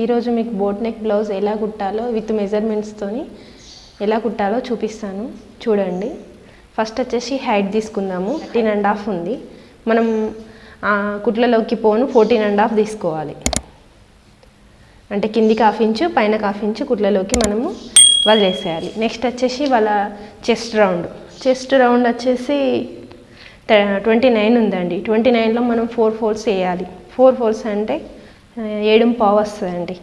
ఈరోజు మీకు boat neck blouse ఎలా కుట్టాలో విత్ మెజర్మెంట్స్తోని ఎలా కుట్టాలో చూపిస్తాను చూడండి. ఫస్ట్ వచ్చేసి హైట్ తీసుకుందాము. 13.5 ఉంది. మనం కుట్లలోకి పోను 14.5 తీసుకోవాలి. అంటే కిందికి 1/2 ఇంచు పైన 1/2 ఇంచు కుట్లలోకి మనము వదిలేసేయాలి. నెక్స్ట్ వచ్చేసి వాళ్ళ చెస్ట్ రౌండ్ వచ్చేసి 29 ఉందండి. 29లో మనం 4 ఫోల్డ్స్ వేయాలి. 4 ఫోల్డ్స్ అంటే 7.5 వస్తుందండి.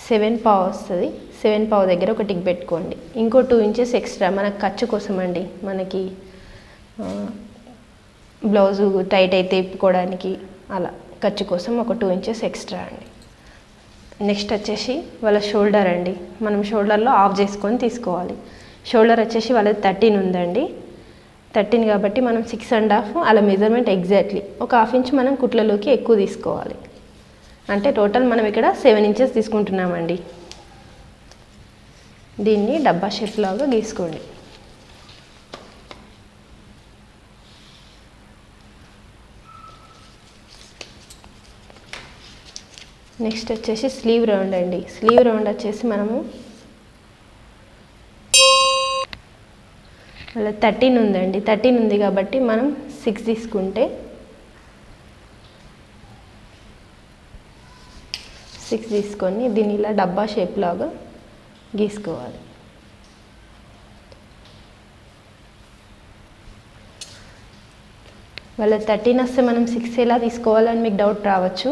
7.5 వస్తుంది. 7.5 దగ్గర ఒక టిక్ పెట్టుకోండి. ఇంకో 2 ఇంచెస్ ఎక్స్ట్రా మనకు ఖర్చు కోసం అండి. మనకి బ్లౌజు టైట్ అయితే ఇప్పుకోవడానికి అలా ఖర్చు కోసం ఒక 2 ఇంచెస్ ఎక్స్ట్రా అండి. నెక్స్ట్ వచ్చేసి వాళ్ళ షోల్డర్ అండి. మనం షోల్డర్లో ఆఫ్ చేసుకొని తీసుకోవాలి. షోల్డర్ వచ్చేసి వాళ్ళది 13 ఉందండి. 13 కాబట్టి మనం 6.5 అలా మెజర్మెంట్ ఎగ్జాక్ట్లీ ఒక 1/2 ఇంచ్ మనం కుట్లలోకి ఎక్కువ తీసుకోవాలి. అంటే టోటల్ మనం ఇక్కడ 7 ఇంచెస్ తీసుకుంటున్నామండి. దీన్ని డబ్బా షేప్ లాగా గీసుకోండి. నెక్స్ట్ వచ్చేసి స్లీవ్ రౌండ్ అండి. స్లీవ్ రౌండ్ వచ్చేసి మనము అలా 13 ఉందండి. 13 ఉంది కాబట్టి మనం 6 తీసుకుంటే 6 తీసుకొని దీన్ని ఇలా డబ్బా షేప్ లాగా గీసుకోవాలి. వాళ్ళ 13 వస్తే మనం 6 ఎలా తీసుకోవాలని మీకు డౌట్ రావచ్చు.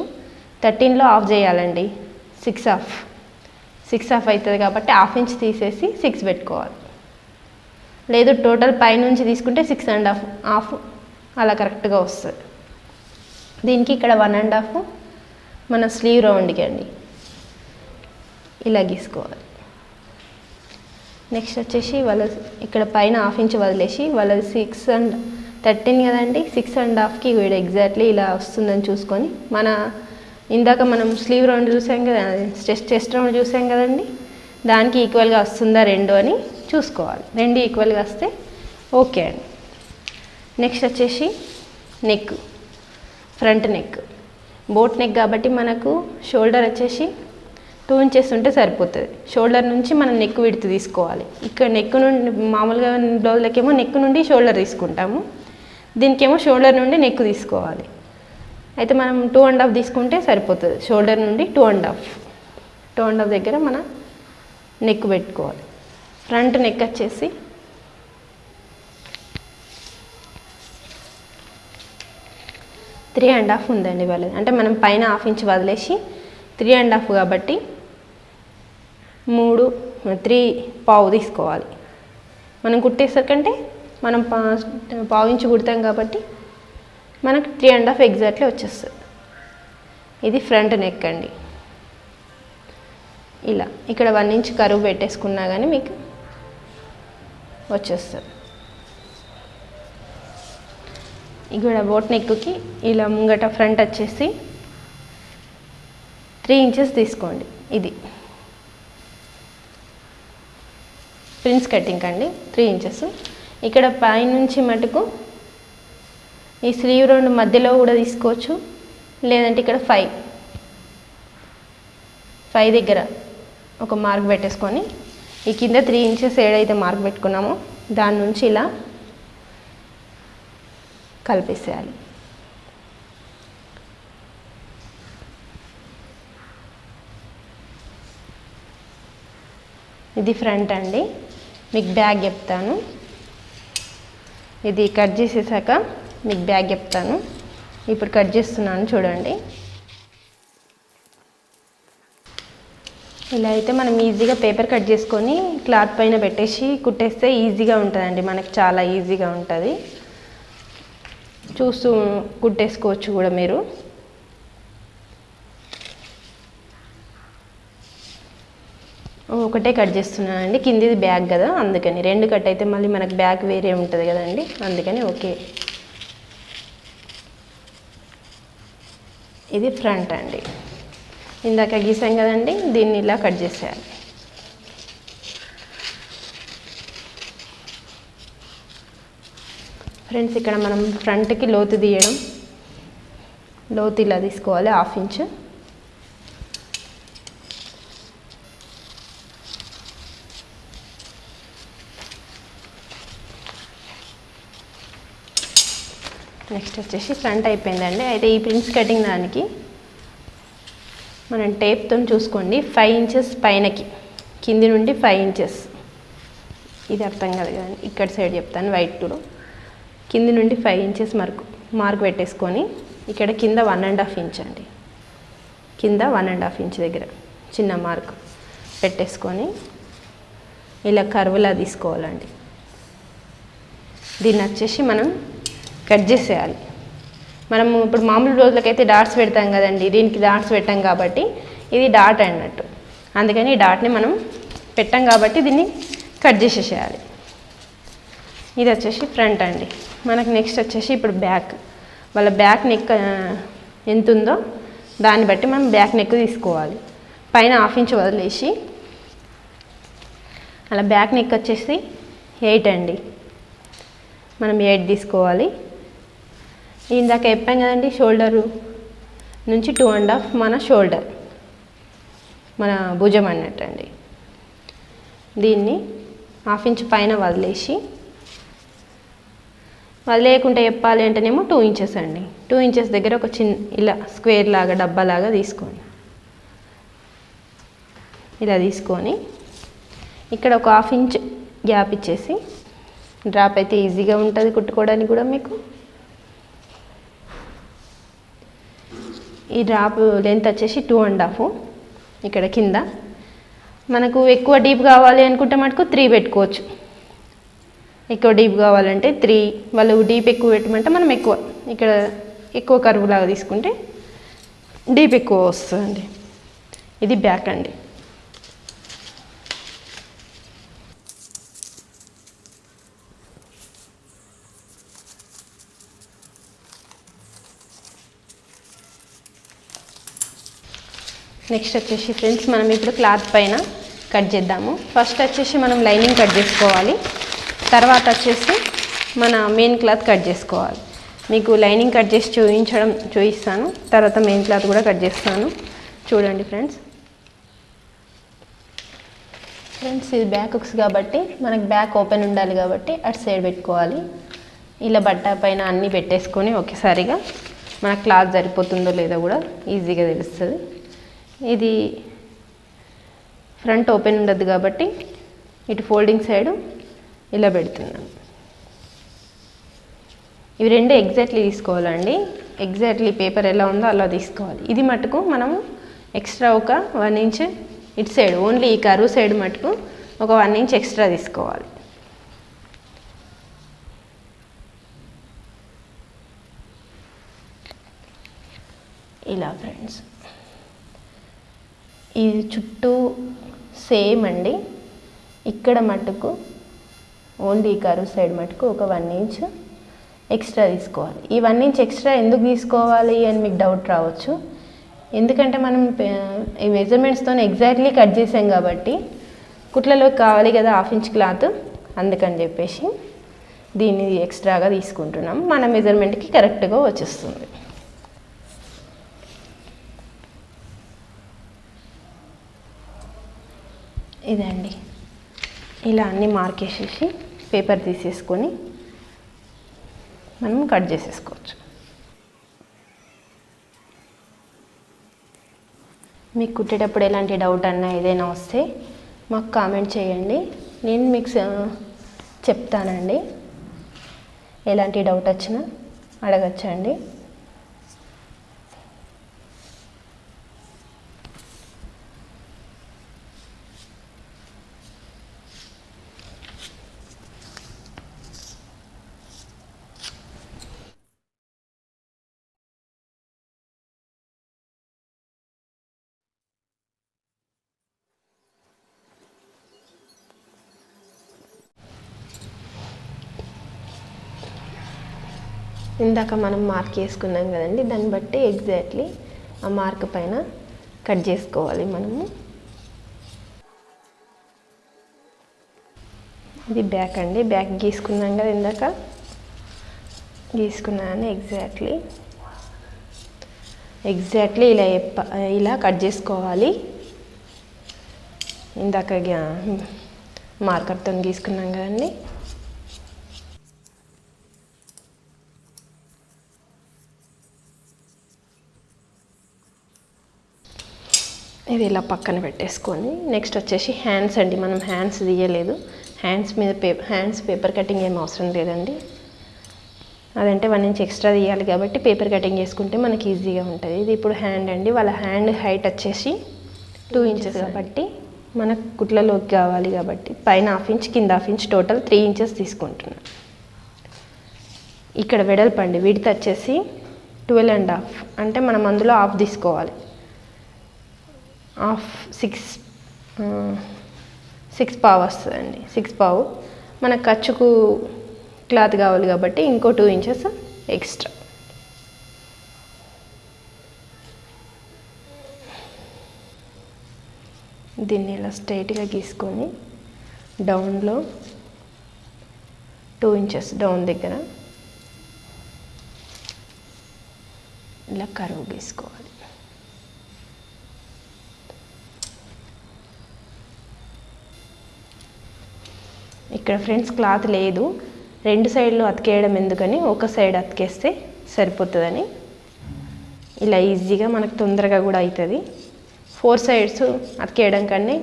13లో ఆఫ్ చేయాలండి. 6 హాఫ్ అవుతుంది కాబట్టి 1/2 ఇంచ్ తీసేసి 6 పెట్టుకోవాలి. లేదు టోటల్ పైనుంచి తీసుకుంటే 6.5 అలా కరెక్ట్గా వస్తుంది. దీనికి ఇక్కడ 1.5 మన స్లీవ్ రౌండ్కి అండి ఇలా గీసుకోవాలి. నెక్స్ట్ వచ్చేసి వాళ్ళ ఇక్కడ పైన 1/2 ఇంచ్ వదిలేసి వాళ్ళది 13 కదండి. 6.5కి వీడు ఎగ్జాక్ట్లీ ఇలా వస్తుందని చూసుకొని ఇందాక మనం స్లీవ్ రౌండ్ చూసాం కదా, చెస్ట్ రౌండ్ చూసాం కదండి, దానికి ఈక్వల్గా వస్తుందా 2 అని చూసుకోవాలి. 2 ఈక్వల్గా వస్తే ఓకే అండి. నెక్స్ట్ వచ్చేసి ఫ్రంట్ నెక్ బోట్ నెక్ కాబట్టి మనకు షోల్డర్ వచ్చేసి 2 ఇంచెస్ ఉంటే సరిపోతుంది. షోల్డర్ నుంచి మనం నెక్ విడ్త్ తీసుకోవాలి. ఇక్కడ నెక్ నుండి మామూలుగా బ్లౌజ్లకేమో నెక్ నుండి షోల్డర్ తీసుకుంటాము. దీనికేమో షోల్డర్ నుండి నెక్ తీసుకోవాలి. అయితే మనం 2.5 తీసుకుంటే సరిపోతుంది. షోల్డర్ నుండి 2.5 దగ్గర మన నెక్ పెట్టుకోవాలి. ఫ్రంట్ నెక్ వచ్చేసి 3.5 ఉందండి వాళ్ళది. అంటే మనం పైన 1/2 ఇంచ్ వదిలేసి 3.5 కాబట్టి 3.5 తీసుకోవాలి. మనం కుట్టేసరికంటే మనం 1/2 ఇంచ్ కుడతాం కాబట్టి మనకు 3.5 ఎగ్జాక్ట్లీ వచ్చేస్తుంది. ఇది ఫ్రంట్ నెక్ అండి. ఇలా ఇక్కడ 1 ఇంచ్ కరువు పెట్టేసుకున్నా కానీ మీకు వచ్చేస్తుంది. ఇక్కడ బోట్ నెక్కి ఇలా ముంగట ఫ్రంట్ వచ్చేసి 3 ఇంచెస్ తీసుకోండి. ఇది ప్రిన్స్ కటింగ్ అండి. 3 ఇంచెస్ ఇక్కడ పైనుంచి మటుకు ఈ స్లీవ్ రౌండ్ మధ్యలో కూడా తీసుకోవచ్చు. లేదంటే ఇక్కడ 5 దగ్గర ఒక మార్క్ పెట్టేసుకొని ఈ కింద 3 ఇంచెస్ ఏడైతే మార్క్ పెట్టుకున్నామో దాని నుంచి ఇలా కలిపేసేయాలి. ఇది ఫ్రంట్ అండి. మీకు బ్యాక్ చెప్తాను. ఇది కట్ చేసేసాక మీకు బ్యాక్ చెప్తాను. ఇప్పుడు కట్ చేస్తున్నాను చూడండి. ఇలా అయితే మనం ఈజీగా పేపర్ కట్ చేసుకొని క్లాత్ పైన పెట్టేసి కుట్టేస్తే ఈజీగా ఉంటుందండి. మనకు చాలా ఈజీగా ఉంటుంది. చూస్తూ కుట్టేసుకోవచ్చు కూడా మీరు. ఒకటే కట్ చేస్తున్నానండి. కిందిది బ్యాక్ కదా, అందుకని 2 కట్ అయితే మళ్ళీ మనకు బ్యాక్ వేరే ఉంటుంది కదండి, అందుకని ఓకే. ఇది ఫ్రంట్ అండి. ఇందాక గీసాం కదండి, దీన్ని ఇలా కట్ చేసేయాలి. ఫ్రెండ్స్ ఇక్కడ మనం ఫ్రంట్కి లోతు తీయడం, లోతు ఇలా తీసుకోవాలి 1/2 ఇంచ్. నెక్స్ట్ వచ్చేసి ఫ్రంట్ అయిపోయిందండి. అయితే ఈ ప్రిన్స్ కటింగ్ దానికి మనం టేప్తో చూసుకోండి 5 ఇంచెస్ పైనకి, కింది నుండి 5 ఇంచెస్. ఇది అర్థం కాదు కానీ ఇక్కడ సైడ్ చెప్తాను. వైట్లో కింది నుండి 5 ఇంచెస్ మార్క్ పెట్టేసుకొని ఇక్కడ కింద 1.5 ఇంచ్ అండి, కింద 1.5 ఇంచ్ దగ్గర చిన్న మార్క్ పెట్టేసుకొని ఇలా కర్వ్లా తీసుకోవాలండి. దీన్ని వచ్చేసి మనం కట్ చేసేయాలి. మనము ఇప్పుడు మామూలు రోజులకైతే డాట్స్ పెడతాం కదండి, దీనికి డాట్స్ పెట్టాం కాబట్టి ఇది డాట్ అన్నట్టు. అందుకని ఈ డాట్ని మనం పెట్టాం కాబట్టి దీన్ని కట్ చేసేసేయాలి. ఇది వచ్చేసి ఫ్రంట్ అండి. మనకు నెక్స్ట్ వచ్చేసి ఇప్పుడు బ్యాక్. వాళ్ళ బ్యాక్ నెక్ ఎంత ఉందో దాన్ని బట్టి మనం బ్యాక్ నెక్ తీసుకోవాలి. పైన 1/2 ఇంచ్ వదిలేసి అలా బ్యాక్ నెక్ వచ్చేసి 8 అండి, మనం 8 తీసుకోవాలి. ఇందాక చెప్పాం కదండి, షోల్డరు నుంచి 2.5 మన షోల్డర్, మన భుజం అన్నట్టండి. దీన్ని 1/2 ఇంచ్ పైన వదిలేయకుండా చెప్పాలి అంటేనేమో 2 ఇంచెస్ అండి. 2 ఇంచెస్ దగ్గర ఒక చిన్న ఇలా స్క్వేర్ లాగా డబ్బాలాగా తీసుకోండి. ఇలా తీసుకొని ఇక్కడ ఒక 1/2 ఇంచ్ గ్యాప్ ఇచ్చేసి, డ్రాప్ అయితే ఈజీగా ఉంటుంది కుట్టుకోవడానికి కూడా మీకు. ఈ డ్రాప్ లెంత్ వచ్చేసి 2.5. ఇక్కడ కింద మనకు ఎక్కువ డీప్ కావాలి అనుకుంటే మటుకు 3 పెట్టుకోవచ్చు. ఎక్కువ డీప్ కావాలంటే 3, వాళ్ళు డీప్ ఎక్కువ పెట్టమంటే మనం ఇక్కడ ఎక్కువ కర్వ్ లాగా తీసుకుంటే డీప్ ఎక్కువ వస్తుందండి. ఇది బ్యాక్ అండి. నెక్స్ట్ వచ్చేసి ఫ్రెండ్స్ మనం ఇప్పుడు క్లాత్ పైన కట్ చేద్దాము. ఫస్ట్ వచ్చేసి మనం లైనింగ్ కట్ చేసుకోవాలి, తర్వాత వచ్చేసి మన మెయిన్ క్లాత్ కట్ చేసుకోవాలి. మీకు లైనింగ్ కట్ చేసి చూపిస్తాను, తర్వాత మెయిన్ క్లాత్ కూడా కట్ చేస్తాను. చూడండి ఫ్రెండ్స్. ఇది బ్యాక్ హుక్స్ కాబట్టి మనకి బ్యాక్ ఓపెన్ ఉండాలి కాబట్టి అటు సైడ్ పెట్టుకోవాలి. ఇలా బట్ట పైన అన్నీ పెట్టేసుకొని ఒకేసారిగా మన క్లాత్ సరిపోతుందో లేదో కూడా ఈజీగా తెలుస్తుంది. ఇది ఫ్రంట్ ఓపెన్ ఉండదు కాబట్టి ఇటు ఫోల్డింగ్ సైడ్ ఇలా పెడుతున్నాను. ఇవి రెండు ఎగ్జాక్ట్లీ తీసుకోవాలండి. ఎగ్జాక్ట్లీ పేపర్ ఎలా ఉందో అలా తీసుకోవాలి. ఇది మటుకు మనము ఎక్స్ట్రా ఒక 1 ఇంచ్ ఇటు సైడ్, ఓన్లీ ఈ కరువు సైడ్ మటుకు ఒక 1 ఇంచ్ ఎక్స్ట్రా తీసుకోవాలి. ఇలా ఫ్రెండ్స్, ఇది చుట్టూ సేమ్ అండి. ఇక్కడ మటుకు ఓన్లీ ఈ కరువు సైడ్ మటుకు ఒక 1 ఇంచ్ ఎక్స్ట్రా తీసుకోవాలి. ఈ 1 ఇంచ్ ఎక్స్ట్రా ఎందుకు తీసుకోవాలి అని మీకు డౌట్ రావచ్చు. ఎందుకంటే మనం ఈ మెజర్మెంట్స్తో ఎగ్జాక్ట్లీ కట్ చేసాం కాబట్టి కుట్లలో కావాలి కదా 1/2 ఇంచ్ క్లాత్, అందుకని చెప్పేసి దీన్ని ఎక్స్ట్రాగా తీసుకుంటున్నాం. మన మెజర్మెంట్కి కరెక్ట్గా వచ్చేస్తుంది. ఇదండి, ఇలా అన్నీ మార్క్ వేసేసి పేపర్ తీసేసుకొని మనం కట్ చేసేసుకోవచ్చు. మీకు కుట్టేటప్పుడు ఎలాంటి డౌట్ అన్నా ఏదైనా వస్తే మాకు కామెంట్ చేయండి, నేను మీకు చెప్తానండి. ఎలాంటి డౌట్ వచ్చినా అడగచ్చండి. ఇందాక మనం మార్క్ చేసుకున్నాం కదండి, దాన్ని బట్టి ఎగ్జాక్ట్లీ ఆ మార్క్ పైన కట్ చేసుకోవాలి మనము. ఇది బ్యాక్ అండి. బ్యాక్ గీసుకున్నాం కదా, ఇందాక గీసుకున్నాను. ఎగ్జాక్ట్లీ ఇలా కట్ చేసుకోవాలి. ఇందాక మార్కర్తో గీసుకున్నాం కదండి. ఇది ఇలా పక్కన పెట్టేసుకొని నెక్స్ట్ వచ్చేసి హ్యాండ్స్ అండి. మనం హ్యాండ్స్ తీయలేదు, హ్యాండ్స్ పేపర్ కటింగ్ ఏం అవసరం లేదండి. అదంటే 1 ఇంచ్ ఎక్స్ట్రా తీయాలి కాబట్టి పేపర్ కటింగ్ చేసుకుంటే మనకి ఈజీగా ఉంటుంది. ఇది ఇప్పుడు హ్యాండ్ అండి. వాళ్ళ హ్యాండ్ హైట్ వచ్చేసి 2 ఇంచెస్ కాబట్టి మనకు కుట్లలోకి కావాలి కాబట్టి పైన 1/2 ఇంచ్ కింద 1/2 ఇంచ్ టోటల్ 3 ఇంచెస్ తీసుకుంటున్నాను. ఇక్కడ వెడల్పు అండి, విడ్త్ వచ్చేసి 12.5 అంటే మనం అందులో హాఫ్ తీసుకోవాలి. హాఫ్ 6 పావు వస్తుందండి. 6 పావు మనకు ఖర్చుకు క్లాత్ కావాలి కాబట్టి ఇంకో 2 ఇంచెస్ ఎక్స్ట్రా. దీన్ని ఇలా స్ట్రైట్గా గీసుకొని డౌన్లో 2 ఇంచెస్ డౌన్ దగ్గర ఇలా కర్వ్ గీసుకోవాలి. ఇక్కడ ఫ్రెండ్స్ క్లాత్ లేదు, 2 సైడ్లు అతికేయడం ఎందుకని ఒక సైడ్ అతికేస్తే సరిపోతుందని. ఇలా ఈజీగా మనకు తొందరగా కూడా అవుతుంది. 4 సైడ్స్ అతికేయడం కన్నా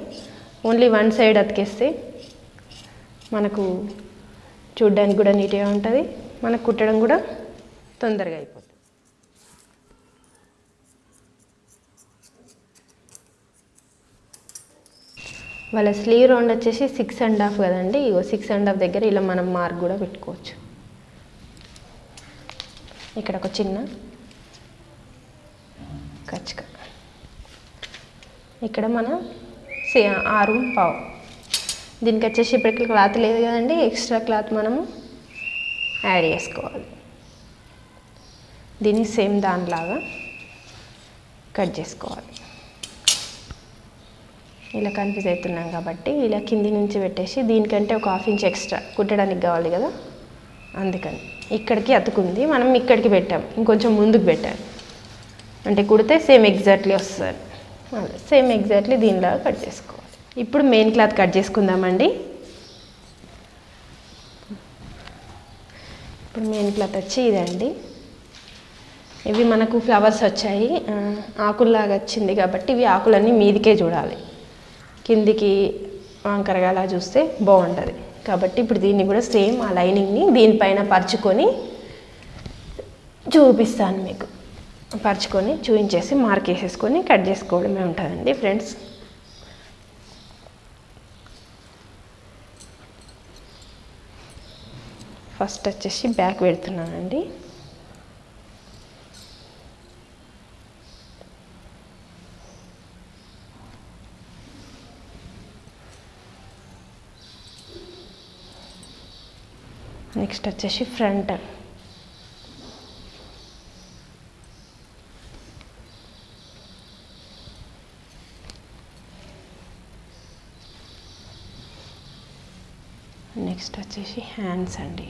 ఓన్లీ 1 సైడ్ అతికేస్తే మనకు చూడ్డానికి కూడా నీట్గా ఉంటుంది, మనకు కుట్టడం కూడా తొందరగా అయిపోతుంది. వాళ్ళ స్లీవ్ రౌండ్ వచ్చేసి 6.5 కదండి. ఇగో 6.5 దగ్గర ఇలా మనం మార్క్ కూడా పెట్టుకోవచ్చు. ఇక్కడ ఒక చిన్న కచ్చక, ఇక్కడ మనం 6 పావు. దీనికి వచ్చేసి ఇప్పటికి క్లాత్ లేదు కదండి, ఎక్స్ట్రా క్లాత్ మనము యాడ్ చేసుకోవాలి. దీన్ని సేమ్ దానిలాగా కట్ చేసుకోవాలి. ఇలా కన్ఫ్యూజ్ అవుతున్నాం కాబట్టి ఇలా కింది నుంచి పెట్టేసి దీనికంటే ఒక 1/2 ఇంచ్ ఎక్స్ట్రా కుట్టడానికి కావాలి కదా, అందుకని ఇక్కడికి అతుకుంది, మనం ఇక్కడికి పెట్టాం, ఇంకొంచెం ముందుకు పెట్టాం అంటే కుడితే సేమ్ ఎగ్జాక్ట్లీ వస్తుంది. సేమ్ ఎగ్జాక్ట్లీ దీనిలాగా కట్ చేసుకోవాలి. ఇప్పుడు మెయిన్ క్లాత్ కట్ చేసుకుందామండి. ఇప్పుడు మెయిన్ క్లాత్ వచ్చి ఇదండి. ఇవి మనకు ఫ్లవర్స్ వచ్చాయి, ఆకుల్లాగా వచ్చింది కాబట్టి ఇవి ఆకులన్నీ మీదికే చూడాలి, కిందికి వంకరగా అలా చూస్తే బాగుంటుంది కాబట్టి ఇప్పుడు దీన్ని కూడా సేమ్ ఆ లైనింగ్ని దీనిపైన పరుచుకొని చూపిస్తాను మీకు. పరుచుకొని చూపించేసి మార్క్ వేసేసుకొని కట్ చేసుకోవడమే ఉంటుందండి ఫ్రెండ్స్. ఫస్ట్ వచ్చేసి బ్యాక్ పెడుతున్నానండి. నెక్స్ట్ వచ్చేసి ఫ్రంట్. నెక్స్ట్ వచ్చేసి హ్యాండ్స్ అండి.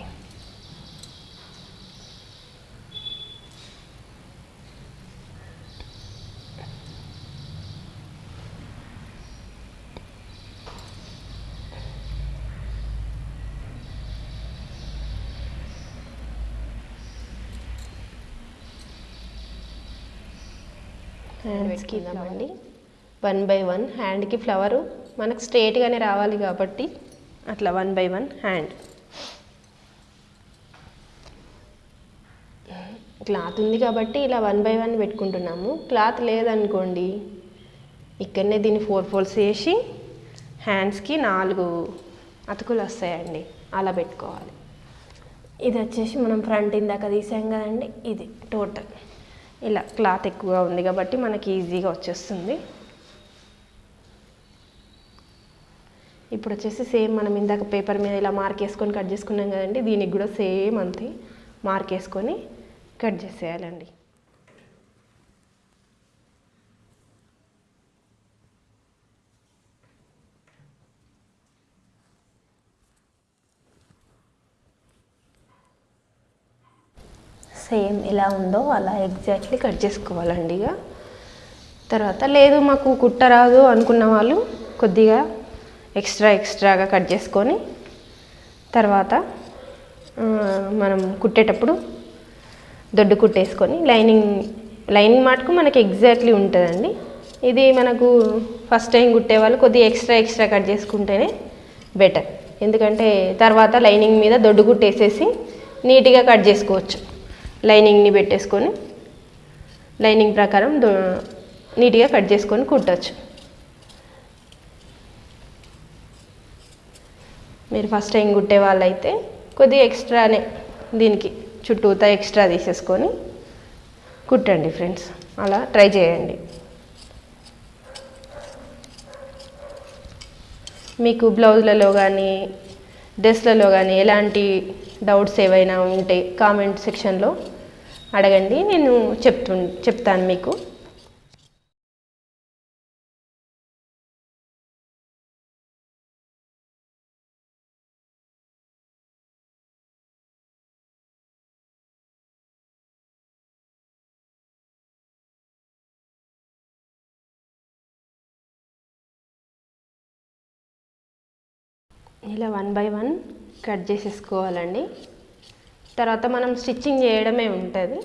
హ్యాండ్స్కి ఇద్దామండి 1 by 1. హ్యాండ్కి ఫ్లవరు మనకు స్ట్రేట్గానే రావాలి కాబట్టి అట్లా 1 by 1 హ్యాండ్. క్లాత్ ఉంది కాబట్టి ఇలా 1 by 1 పెట్టుకుంటున్నాము. క్లాత్ లేదనుకోండి ఇక్కడనే దీన్ని 4 folds వేసి హ్యాండ్స్కి 4 అతుకులు వస్తాయండి, అలా పెట్టుకోవాలి. ఇది వచ్చేసి మనం ఫ్రంట్ ఇందాక తీసాం కదండి, ఇది టోటల్ ఇలా క్లాత్ ఎక్కువగా ఉంది కాబట్టి మనకి ఈజీగా వచ్చేస్తుంది. ఇప్పుడు వచ్చేసి సేమ్ మనం ఇందాక పేపర్ మీద ఇలా మార్క్ వేసుకొని కట్ చేసుకున్నాం కదండి, దీనికి కూడా సేమ్ అంతే మార్క్ వేసుకొని కట్ చేసేయాలండి. సేమ్ ఎలా ఉందో అలా ఎగ్జాక్ట్లీ కట్ చేసుకోవాలండి. ఇక తర్వాత లేదు మాకు కుట్టరాదు అనుకున్న వాళ్ళు కొద్దిగా ఎక్స్ట్రాగా కట్ చేసుకొని తర్వాత మనం కుట్టేటప్పుడు దొడ్డు కుట్టేసుకొని లైనింగ్ మటుకు మనకి ఎగ్జాక్ట్లీ ఉంటుందండి. ఇది మనకు ఫస్ట్ టైం కుట్టే వాళ్ళు కొద్దిగా ఎక్స్ట్రా కట్ చేసుకుంటేనే బెటర్, ఎందుకంటే తర్వాత లైనింగ్ మీద దొడ్డు కుట్టేసేసి నీట్గా కట్ చేసుకోవచ్చు. లైనింగ్ని పెట్టేసుకొని లైనింగ్ ప్రకారం నీట్గా కట్ చేసుకొని కుట్టచ్చు. మీరు ఫస్ట్ టైం కుట్టే వాళ్ళైతే కొద్దిగా ఎక్స్ట్రానే దీనికి చుట్టూతా ఎక్స్ట్రా తీసేసుకొని కుట్టండి ఫ్రెండ్స్, అలా ట్రై చేయండి. మీకు బ్లౌజ్లలో కానీ డ్రెస్లలో కానీ ఎలాంటి డౌట్స్ ఏవైనా ఉంటే కామెంట్ సెక్షన్లో అడగండి, నేను చెప్తాను మీకు. ఇలా 1 బై 1 కట్ చేసేసుకోవాలండి. తర్వాత మనం స్టిచ్చింగ్ చేయడమే ఉంటుంది.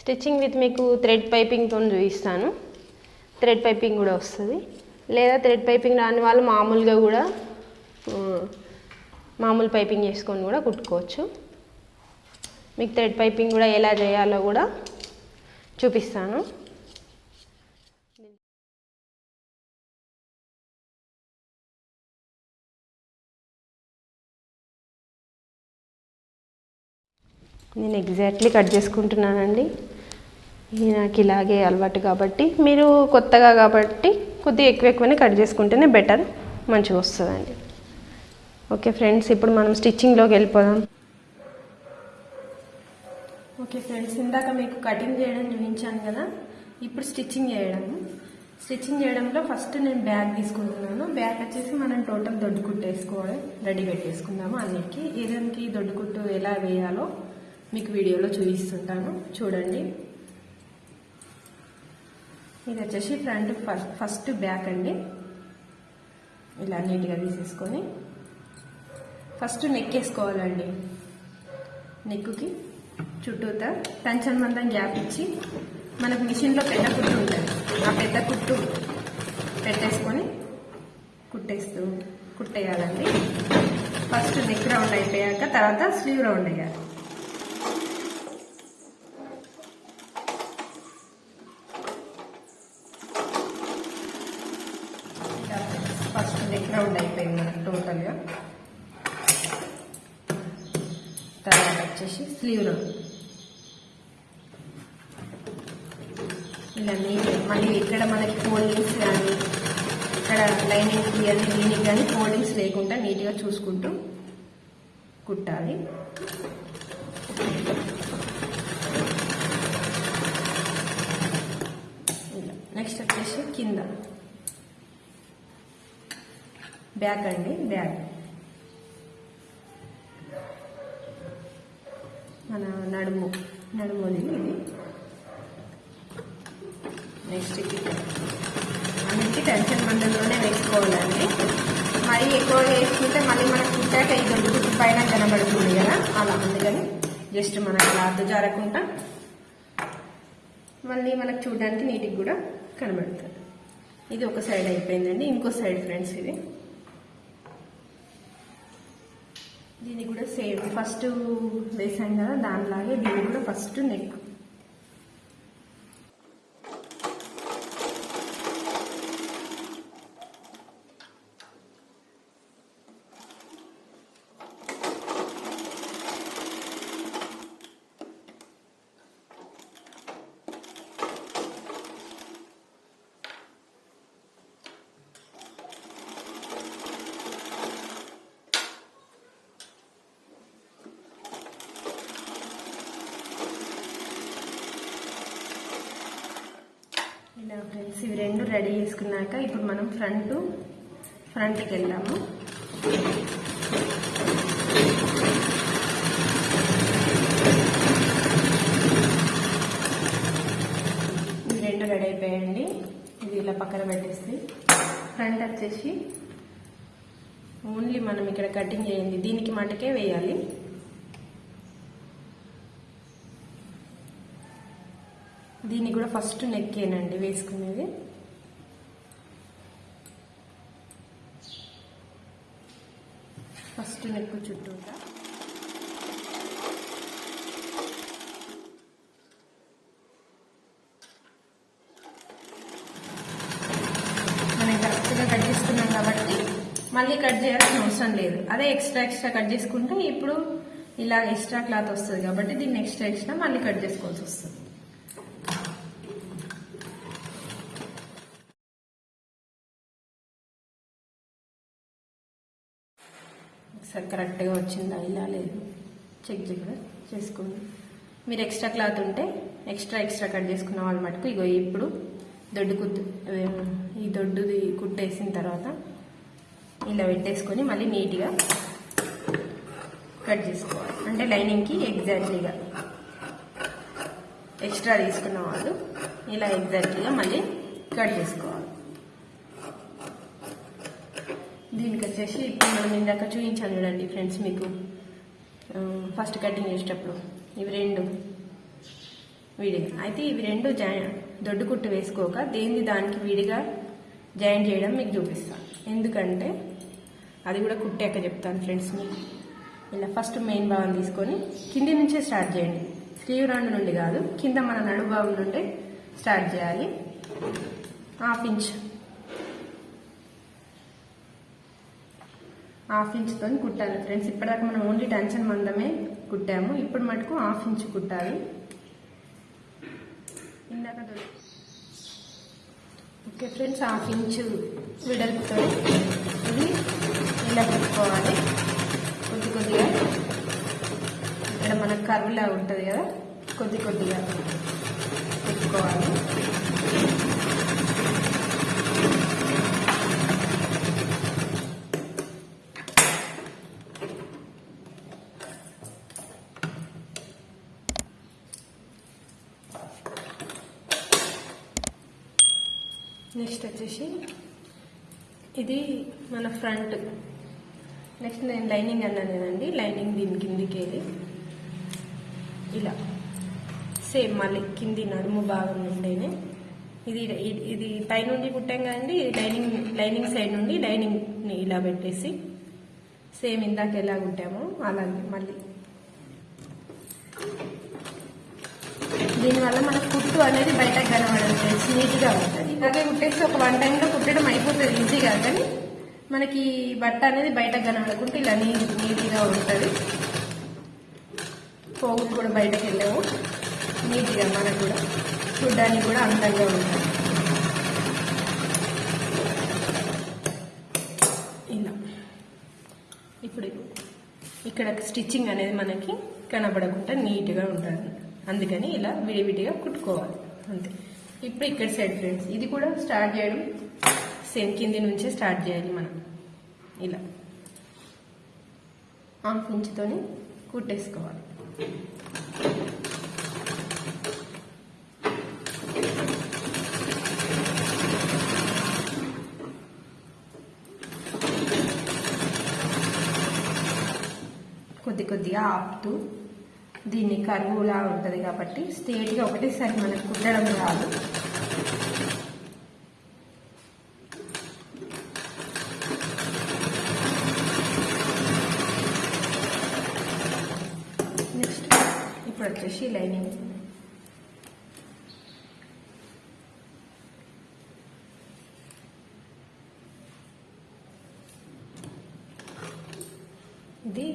స్టిచ్చింగ్ విత్ మీకు థ్రెడ్ పైపింగ్తో చూపిస్తాను. థ్రెడ్ పైపింగ్ కూడా వస్తుంది, లేదా థ్రెడ్ పైపింగ్ రాని వాళ్ళు మామూలుగా కూడా మామూలు పైపింగ్ చేసుకొని కూడా కుట్టుకోవచ్చు. మీకు థ్రెడ్ పైపింగ్ కూడా ఎలా చేయాలో కూడా చూపిస్తాను. నేను ఎగ్జాక్ట్లీ కట్ చేసుకుంటున్నానండి. నాకు ఇలాగే అలవాటు కాబట్టి, మీరు కొత్తగా కాబట్టి కొద్దిగా ఎక్కువనే కట్ చేసుకుంటేనే బెటర్, మంచిగా వస్తుందండి. ఓకే ఫ్రెండ్స్, ఇప్పుడు మనం స్టిచ్చింగ్లోకి వెళ్ళిపోదాం. ఓకే ఫ్రెండ్స్, ఇందాక మీకు కటింగ్ చేయడం చూపించాను కదా, ఇప్పుడు స్టిచ్చింగ్ చేయడంలో ఫస్ట్ నేను బ్యాగ్ తీసుకుంటున్నాను. బ్యాగ్ వచ్చేసి మనం టోటల్ దొడ్డు కుట్టు వేసుకోవాలి, రెడీ పెట్టేసుకుందాము. అన్నిటికీ ఏదానికి దొడ్డు కుట్టు ఎలా వేయాలో మీకు వీడియోలో చూపిస్తుంటాను, చూడండి. ఇది వచ్చేసి ఫ్రంట్ ఫస్ట్ బ్యాక్ అండి. ఇలా నీట్గా తీసేసుకొని ఫస్ట్ నెక్ వేసుకోవాలండి. నెక్కి చుట్టూతా టెన్షన్ మందం గ్యాప్ ఇచ్చి మనకు మిషన్లో పెద్ద కుట్టు ఉంటుంది, ఆ పెద్ద కుట్టు పెట్టేసుకొని కుట్టేయాలండి. ఫస్ట్ నెక్ రౌండ్ అయిపోయాక తర్వాత స్లీవ్ రౌండ్ వేయాలి. ఫస్ట్ నెక్ రౌండ్ అయిపోయింది మనకు టోటల్గా. తర్వాత వచ్చేసి స్లీవ్ రౌండ్. ఇలా మళ్ళీ ఇక్కడ మనకి ఫోల్డింగ్స్ కానీ ఇక్కడ లైనింగ్ ఇవన్నీ దీనికి కానీ ఫోల్డింగ్స్ లేకుండా నీట్గా చూసుకుంటూ కుట్టాలి. నెక్స్ట్ వచ్చేసి కింద బ్యాక్ అండి. బ్యాక్ మన నడుముది ఇది. నెక్స్ట్ అన్నిటికీ టెన్షన్ మందంలోనే వేసుకోవాలండి. మరీ ఎక్కువగా వేసుకుంటే మళ్ళీ మనకు కుట్టాక ఈ దొడ్డు పైన కనబడుతుంది కదా, అలా. అందుకని జస్ట్ మనకు క్లాత్ జారకుండా మళ్ళీ మనకు చూడడానికి నీట్గా కూడా కనబడుతుంది. ఇది ఒక సైడ్ అయిపోయిందండి. ఇంకో సైడ్ ఫ్రెండ్స్, దీన్ని కూడా సేమ్ ఫస్ట్ వేసాం కదా దానిలాగే దీన్ని కూడా ఫస్ట్ నెక్. ఇలా ఫ్రెండ్స్, ఇవి రెండు రెడీ చేసుకున్నాక ఇప్పుడు మనం ఫ్రంట్కి వెళ్దాము. ఇవి రెండు రెడీ అయిపోయాయండి. ఇది ఇలా పక్కన పెట్టేసి ఫ్రంట్ వచ్చేసి ఓన్లీ మనం ఇక్కడ కటింగ్ చేయండి, దీనికి మటుకే వేయాలి. దీన్ని కూడా ఫస్ట్ నెక్కేనండి వేసుకునేది. ఫస్ట్ నెక్ చుట్టూతా మనం కరెక్ట్గా కట్ చేసుకున్నాం కాబట్టి మళ్ళీ కట్ చేయాల్సిన అవసరం లేదు. అదే ఎక్స్ట్రా కట్ చేసుకుంటే ఇప్పుడు ఇలా ఎక్స్ట్రా క్లాత్ వస్తుంది కాబట్టి దీన్ని ఎక్స్ట్రా మళ్ళీ కట్ చేసుకోవాల్సి వస్తుంది. ఒకసారి కరెక్ట్గా వచ్చిందా ఇలా లేదు చెక్ చేసుకోండి. మీరు ఎక్స్ట్రా క్లాత్ ఉంటే ఎక్స్ట్రా కట్ చేసుకున్న వాళ్ళు మటుకు ఇగో ఇప్పుడు ఈ దొడ్డుది కుట్టేసిన తర్వాత ఇలా పెట్టేసుకొని మళ్ళీ నీట్గా కట్ చేసుకోవాలి. అంటే లైనింగ్కి ఎగ్జాక్ట్లీగా ఎక్స్ట్రా తీసుకున్న వాళ్ళు ఇలా ఎగ్జాక్ట్లీగా మళ్ళీ కట్ చేసుకోవాలి. దీనికి వచ్చేసి ఇప్పుడు మనం ఇందాక చూపించాను చూడండి ఫ్రెండ్స్ మీకు ఫస్ట్ కటింగ్ చేసేటప్పుడు ఇవి రెండు విడిగా అయితే ఇవి రెండు దొడ్డు కుట్టు వేసుకోక దేని దానికి విడిగా జాయింట్ చేయడం మీకు చూపిస్తాను. ఎందుకంటే అది కూడా కుట్టాక చెప్తాను ఫ్రెండ్స్ మీకు. ఇలా ఫస్ట్ మెయిన్ భాగం తీసుకొని కింది నుంచే స్టార్ట్ చేయండి. స్లీవ్ రౌండ్ నుండి కాదు, కింద మన నడుము భాగం నుండి స్టార్ట్ చేయాలి. హాఫ్ ఇంచ్తో కుట్టాలి ఫ్రెండ్స్. ఇప్పటిదాకా మనం ఓన్లీ టెన్షన్ మందమే కుట్టాము, ఇప్పుడు మటుకు హాఫ్ ఇంచ్ కుట్టాలి. ఇందాక ఓకే ఫ్రెండ్స్, హాఫ్ ఇంచ్ వెడల్పుతో ఇది ఇలా పెట్టుకోవాలి. కొద్దిగా ఇక్కడ మనకు కర్వ్లా ఉంటుంది కదా, కొద్దిగా పెట్టుకోవాలి. నెక్స్ట్ వచ్చేసి ఇది మన ఫ్రంట్. నెక్స్ట్ నేను లైనింగ్ అన్నాను కదండి, లైనింగ్ దీని కిందికి వెళ్ళి ఇలా సేమ్ మళ్ళీ కింది నడుము భాగం నుండేనే ఇది పైనుండి కుట్టాం కదండి. లైనింగ్ సైడ్ నుండి లైనింగ్ని ఇలా పెట్టేసి సేమ్ ఇందాక ఎలా కుట్టామో అలాగే మళ్ళీ దీనివల్ల మన కుట్టు అనేది బయటకు కనబడదు, నీట్గా ఉంటుంది. ఇలాగే కుట్టేసి ఒక 1 టైంలో కుట్టడం అయిపోతుంది ఈజీగా, కానీ మనకి బట్ట అనేది బయటకు కనబడకుండా ఇలా నీట్గా ఉంటుంది. పోగులు కూడా బయటకు వెళ్ళాము, నీట్గా మనకు కూడా చూడ్డానికి కూడా అందంగా ఉంటుంది. ఇలా ఇప్పుడు ఇక్కడ స్టిచ్చింగ్ అనేది మనకి కనబడకుండా నీట్గా ఉంటుంది, అందుకని ఇలా విడివిడిగా కుట్టుకోవాలి అంతే. ఇప్పుడు ఇక్కడ సైడ్ ఫ్రెండ్స్ ఇది కూడా స్టార్ట్ చేయడం సేమ్ కింది నుంచే స్టార్ట్ చేయాలి మనం. ఇలా హాఫ్ ఇంచుతోని కుట్టేసుకోవాలి. కొద్దిగా ఆపుతూ, దీన్ని కరువులా ఉంటుంది కాబట్టి స్ట్రేట్గా ఒకటేసారి మనకు కుట్టడం రాదు. నెక్స్ట్ ఇప్పుడు వచ్చేసి లైనింగ్. ఇది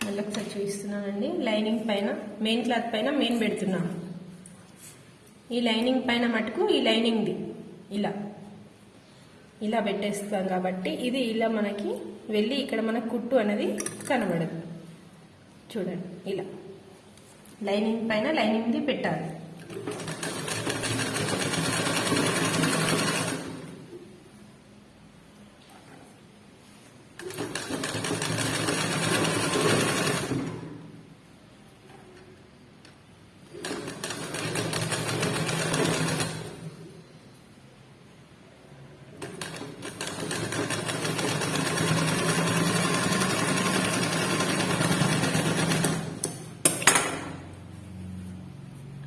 మళ్ళీ ఒకసారి చూపిస్తున్నానండి. లైనింగ్ పైన మెయిన్ క్లాత్ పైన మెయిన్ పెడుతున్నాం. ఈ లైనింగ్ పైన మటుకు ఈ లైనింగ్ది ఇలా పెట్టేస్తాం కాబట్టి ఇది ఇలా మనకి వెళ్ళి ఇక్కడ మన కుట్టు అనేది కనబడదు. చూడండి, ఇలా లైనింగ్ పైన లైనింగ్ది పెట్టాలి.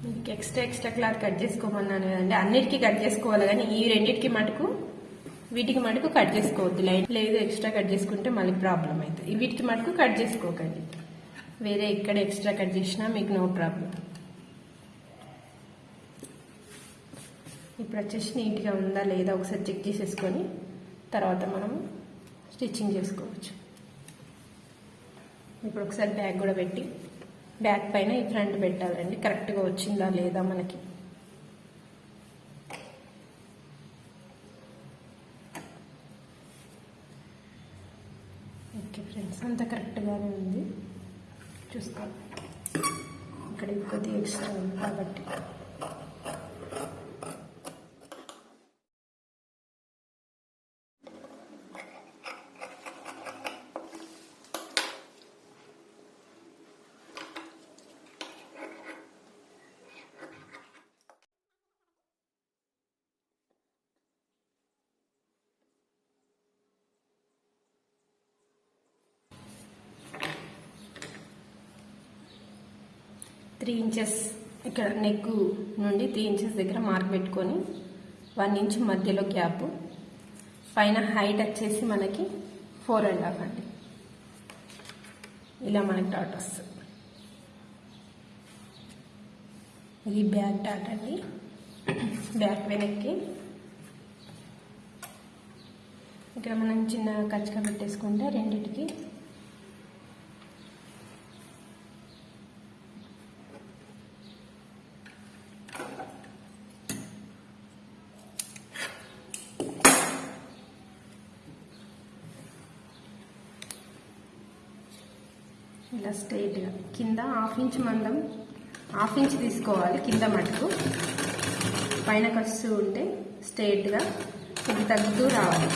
మీకు ఎక్స్ట్రా క్లాత్ కట్ చేసుకోమన్నాను కదండి, అన్నిటికీ కట్ చేసుకోవాలి కానీ ఈ రెండింటికి మటుకు వీటికి మటుకు కట్ చేసుకోవద్దు. లైన్ లేదు ఎక్స్ట్రా కట్ చేసుకుంటే మళ్ళీ ప్రాబ్లం అవుతుంది. వీటికి మటుకు కట్ చేసుకోకండి, వేరే ఎక్కడ ఎక్స్ట్రా కట్ చేసినా మీకు నో ప్రాబ్లం. ఇప్పుడు వచ్చేసి నీట్గా ఉందా లేదా ఒకసారి చెక్ చేసేసుకొని తర్వాత మనం స్టిచ్చింగ్ చేసుకోవచ్చు. ఇప్పుడు ఒకసారి బ్యాక్ కూడా పెట్టి బ్యాక్ పైన ఈ ఫ్రంట్ పెట్టాలండి, కరెక్ట్గా వచ్చిందా లేదా మనకి. ఓకే ఫ్రెండ్స్, అంత కరెక్ట్గానే ఉంది, చూసుకోండి. ఇక్కడ కొద్దిగా ఎక్స్ట్రా ఉంది కాబట్టి త్రీ ఇంచెస్ ఇక్కడ నెక్ నుండి 3 ఇంచెస్ దగ్గర మార్క్ పెట్టుకొని 1 ఇంచ్ మధ్యలో గ్యాప్, పైన హైట్ వచ్చేసి మనకి 4.5 అండి. ఇలా మనకి డాట్ వస్తుంది. ఇది బ్యాక్ డాట్ అండి, బ్యాక్ వెనక్కి ఇక్కడ మనం చిన్న కచ్చగా పెట్టేసుకుంటే రెండింటికి ఇలా స్ట్రైట్గా కింద 1/2 ఇంచ్ మందం 1/2 ఇంచ్ తీసుకోవాలి కింద మటుకు, పైన కస్తూ ఉంటే స్ట్రైట్గా ఇది తగ్గుతూ రావాలి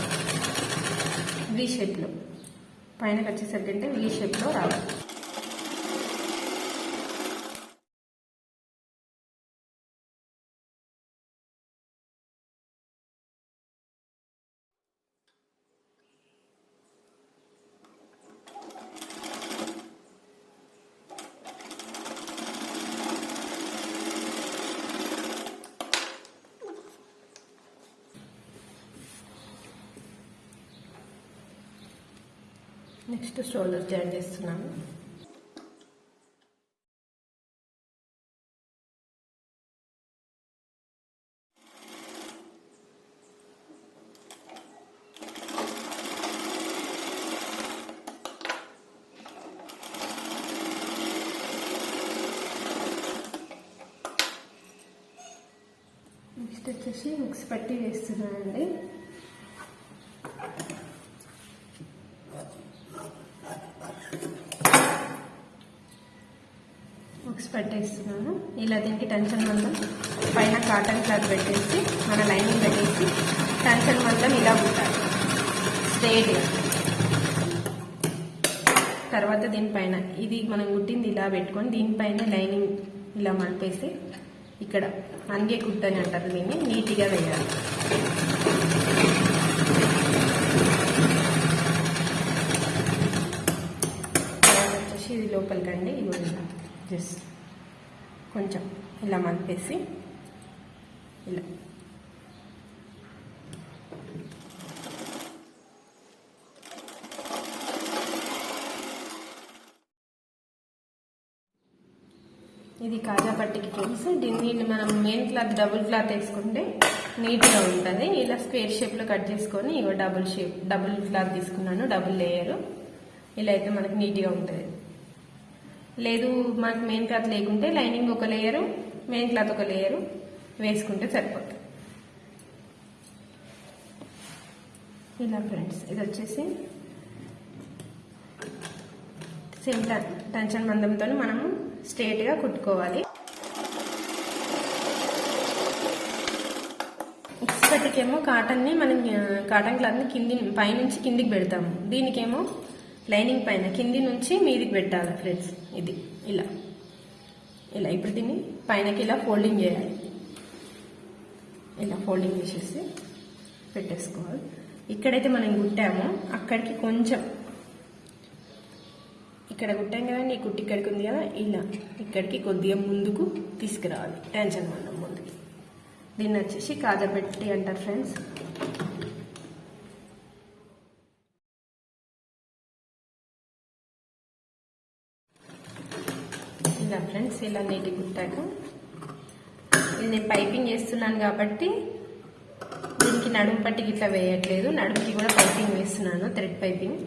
వి షేప్లో, పైనకి వచ్చేసరికి అంటే వి షేప్లో రావాలి. నెక్స్ట్ షోల్డర్ జాయిన్ చేస్తున్నాను. నెక్స్ట్ వచ్చేసి మిక్స్ పట్టి వేస్తున్నానండి. పెట్టేస్తున్నాను. ఇలా దీనికి టెన్షన్ మందం పైన కాటన్ క్లాత్ పెట్టేసి మన లైనింగ్ పెట్టేసి టెన్షన్ మందం ఇలా కుట్టాలి స్ట్రైట్గా. తర్వాత దీనిపైన ఇది మనం కుట్టింది ఇలా పెట్టుకొని దీనిపైన లైనింగ్ ఇలా మలిపేసి ఇక్కడ అంగే కుట్టని అంటారు దీన్ని, నీట్గా వేయాలి. తర్వాత వచ్చేసి ఇది లోపలికండి, ఇవి జస్ట్ కొంచెం ఇలా మలిపేసి ఇలా ఇది కాజా పట్టికి ఫ్రెండ్స్. దీన్ని మనం మెయిన్ క్లాత్ డబుల్ క్లాత్ వేసుకుంటే నీట్గా ఉంటుంది. ఇలా స్క్వేర్ షేప్లో కట్ చేసుకొని ఇగో డబుల్ క్లాత్ తీసుకున్నాను, డబుల్ లేయరు. ఇలా అయితే మనకి నీట్గా ఉంటుంది. లేదు మనకు మెయిన్ క్లాత్ లేకుంటే లైనింగ్ ఒక లేయరు మెయిన్ క్లాత్ ఒక లేయరు వేసుకుంటే సరిపోతుంది. ఇలా ఫ్రెండ్స్ ఇది వచ్చేసి సేమ్ టెన్షన్ మందంతో మనము స్ట్రైట్గా కుట్టుకోవాలి. ఎక్స్పర్ట్కేమో కాటన్ని మనం కాటన్ క్లాత్ని పైనుంచి కిందికి పెడతాము, దీనికేమో లైనింగ్ పైన కింది నుంచి మీదికి పెట్టాలి ఫ్రెండ్స్. ఇది ఇలా ఇలా ఇప్పుడు దీన్ని పైనకి ఇలా ఫోల్డింగ్ చేయాలి. ఇలా ఫోల్డింగ్ చేసేసి పెట్టేసుకోవాలి. ఇక్కడైతే మనం కుట్టామో అక్కడికి కొంచెం ఇక్కడ కుట్టాం కదా, నీ కుట్టి ఇక్కడికి ఉంది కదా, ఇలా ఇక్కడికి కొద్దిగా ముందుకు తీసుకురావాలి, టెన్షన్ మందం ముందుకి. దీన్ని వచ్చేసి కాజాపట్టి అంటారు ఫ్రెండ్స్. ఇలా ఫ్రెండ్స్ ఇలా నీటి కుట్టాక ఇది నేను పైపింగ్ వేస్తున్నాను కాబట్టి దీనికి నడుము పట్టికి ఇట్లా వేయట్లేదు, నడుముకి కూడా పైపింగ్ వేస్తున్నాను, థ్రెడ్ పైపింగ్.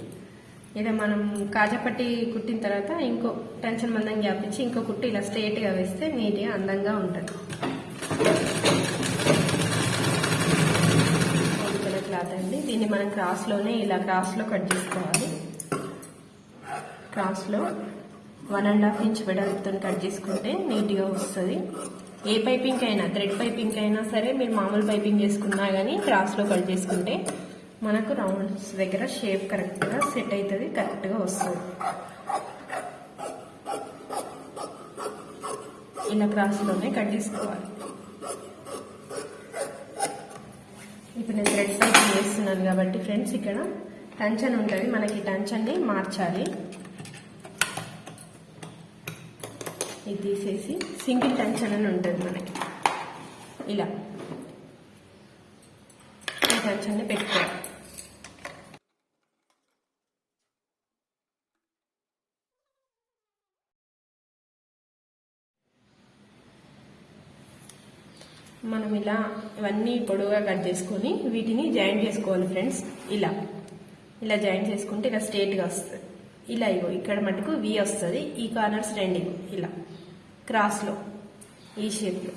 ఇదే మనం కాజాపట్టి కుట్టిన తర్వాత ఇంకో టెన్షన్ మందం గ్యాప్ ఇచ్చి ఇంకో కుట్టి ఇలా స్ట్రైట్గా వేస్తే నీట్గా అందంగా ఉంటుంది. క్లాత్ అండి, దీన్ని మనం క్రాస్లోనే ఇలా క్రాస్లో కట్ చేసుకోవాలి. క్రాస్లో 1.5 ఇంచ్ వెడల్పుతో కట్ చేసుకుంటే నీట్గా వస్తుంది. ఏ పైపింగ్ అయినా, థ్రెడ్ పైపింగ్ అయినా సరే మీరు మామూలు పైపింగ్ చేసుకున్నా కానీ క్రాస్లో కట్ చేసుకుంటే మనకు రౌండ్స్ దగ్గర షేప్ కరెక్ట్గా సెట్ అవుతుంది, కరెక్ట్గా వస్తుంది. ఇలా క్రాస్లోనే కట్ చేసుకోవాలి. ఇప్పుడు నేను థ్రెడ్ పైపింగ్ వేస్తున్నాను కాబట్టి ఫ్రెండ్స్ ఇక్కడ టెన్షన్ ఉంటుంది, మనకి టెన్షన్ని మార్చాలి. ఇది తీసేసి సింగిల్ టెన్షన్ అని ఉంటుంది మనకి, ఇలా ఈ టెన్షన్ని పెట్టుకోవాలి. మనం ఇలా ఇవన్నీ పొడవుగా కట్ చేసుకొని వీటిని జాయింట్ చేసుకోవాలి ఫ్రెండ్స్. ఇలా జాయింట్ చేసుకుంటే ఇలా స్ట్రేట్గా వస్తుంది. ఇలా ఇగో ఇక్కడ మటుకు వి వస్తుంది, ఈ కార్నర్స్ రెండు ఇలా క్రాస్లో ఈ షేప్లో.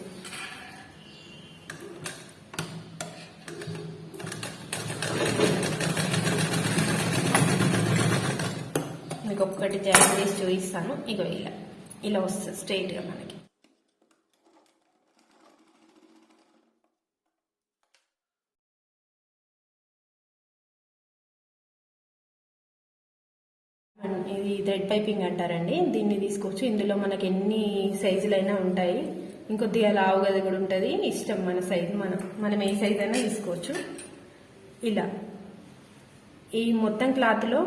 మీకు ఒక్కటి జాయింట్ చేసి చూపిస్తాను. ఇగో ఇలా వస్తుంది స్ట్రైట్గా మనకి. ఇది థ్రెడ్ పైపింగ్ అంటారండి, దీన్ని తీసుకోవచ్చు. ఇందులో మనకి ఎన్ని సైజులైనా ఉంటాయి, ఇంకొద్దిగా లావు గది కూడా ఉంటుంది, ఇష్టం మన సైజు. మనం ఏ సైజ్ అయినా తీసుకోవచ్చు. ఇలా ఈ మొత్తం క్లాత్లో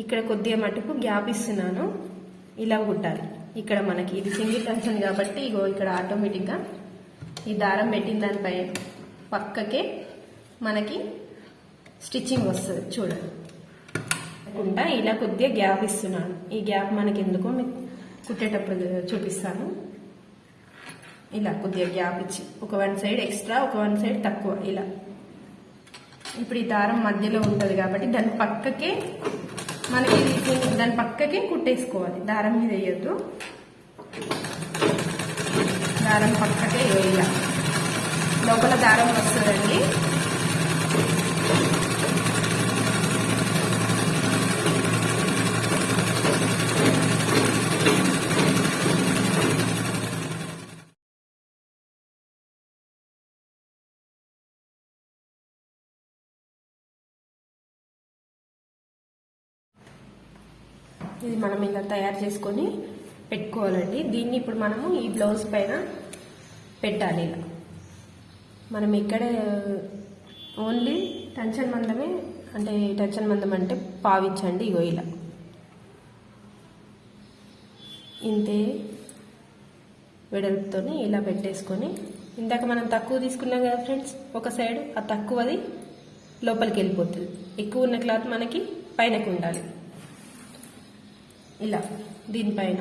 ఇక్కడ కొద్దిగా మటుకు గ్యాప్ ఇస్తున్నాను, ఇలా కుట్టాలి. ఇక్కడ మనకి ఇది సింగిల్ టెన్షన్ కాబట్టి ఇగో ఇక్కడ ఆటోమేటిక్గా ఈ దారం పెట్టిన దానిపై పక్కకే మనకి స్టిచ్చింగ్ వస్తుంది. చూడండి, ఇలా కొద్దిగా గ్యాప్ ఇస్తున్నాను. ఈ గ్యాప్ మనకి ఎందుకో మీకు కుట్టేటప్పుడు చూపిస్తాను. ఇలా కొద్దిగా గ్యాప్ ఇచ్చి ఒక 1 సైడ్ ఎక్స్ట్రా, ఒక 1 సైడ్ తక్కువ. ఇలా ఇప్పుడు ఈ దారం మధ్యలో ఉంటుంది కాబట్టి దాని పక్కకే మనకి దాని పక్కకే కుట్టేసుకోవాలి, దారం మీద వేయద్దు. దారం పక్కకే ఇలా లోపల దారం వస్తుందండి. ఇది మనం ఇలా తయారు చేసుకొని పెట్టుకోవాలండి. దీన్ని ఇప్పుడు మనము ఈ బ్లౌజ్ పైన పెట్టాలి. ఇలా మనం ఇక్కడ ఓన్లీ టెన్షన్ మందమే, అంటే టెన్షన్ మందం అంటే పావించండి. ఇగో ఇలా ఇంతే వెడల్పుతోని ఇలా పెట్టేసుకొని, ఇందాక మనం తక్కువ తీసుకున్నాం కదా ఫ్రెండ్స్, ఒక సైడ్ ఆ తక్కువది లోపలికి వెళ్ళిపోతుంది, ఎక్కువ ఉన్న క్లాత్ మనకి పైనకు ఉండాలి. ఇలా దీనిపైన